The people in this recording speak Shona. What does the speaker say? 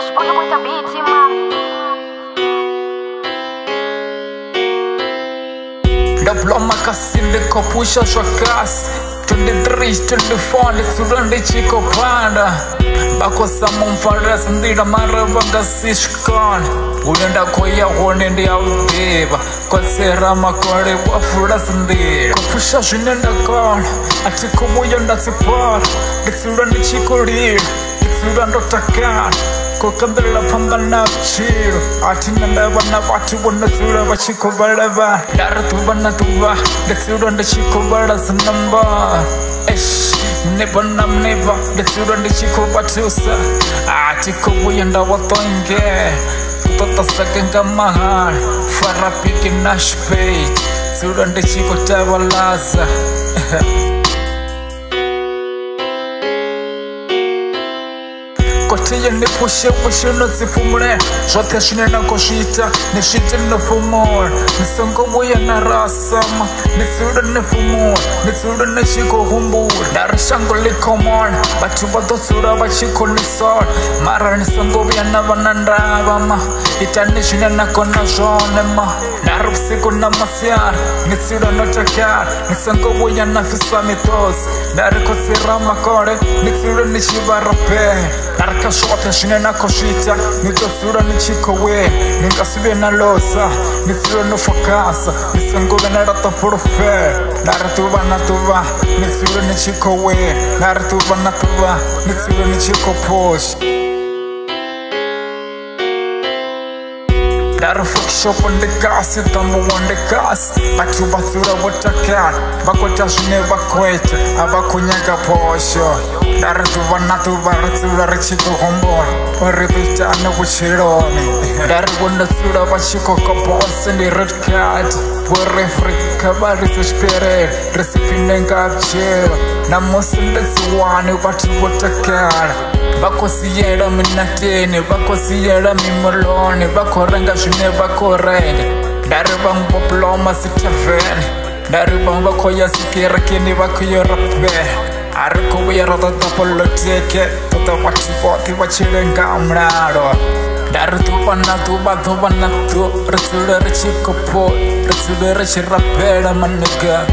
Nash pode muita beat, mano. Diploma kasinde kopusha shwakasi 23, 24 Nitsurande chiko panda Bako samu mfaras ndira marabanga sishkan Unenda koya hone ndi audeba Kwa sera makore wafuras ndira Kopusha shinenda kan Ati kumuya ndasipar Nitsurande chiko rira Nitsurande takan Kokandela pangana chiro Ati nandaba na watu wanazura wachiko baraba Dara tuba na tuba Nitsurande chiko baras number Never nam never Nitsurande chiko batusa Ati kubuya nda watonge Kutota sakenga mahal Farapiki Nash page Nitsurande chiko tawalaza Kotiye ni pushe no zifumure Jote shine na koshita Ni shite no fumur Nisongo buya na rasama Nisura ne fumur Nisura ne shiko humbur Dari shango liko mon Batu bato sura bachiko nisor Mara nisongo buya na vanandavama Itani shine na kona shone ma Narupsiku na masyar Nisura no takar Nisongo buya na fisa mitos Dari kosira makore Nisura ni shibarape Narka shote shine na koshita Nitosura ni chiko we Ningasube na losa Nisura no fokasa Nisangove na rata forfe Naratuba na tuba Nisura ni chiko we Naratuba na tuba Nisura ni chiko posh Daru fuck shop on the gas, tambo on the gas Batu basura watakan Bakota shine bakwete Abakunyaga posho Daru tuba na tuba Ratsura rachiko hombor Oribita na wuchironi Daru wanda sura bachiko kapos in the red card Warefri kabari sushpere Recipe nenga apchero Na mosinde suwani batu watakan Bako siyera minatene Bako siyera mimolone Bako renga shune bako rende Dari bang poploma sitavene Dari bang bako yasikera kini bako yorape Ariko wera tata poloteke Tata wachipoti wachirenga amraro Dari tuba na tuba tuba na tu Ratsura rachiko po Ratsura rachirapera maniga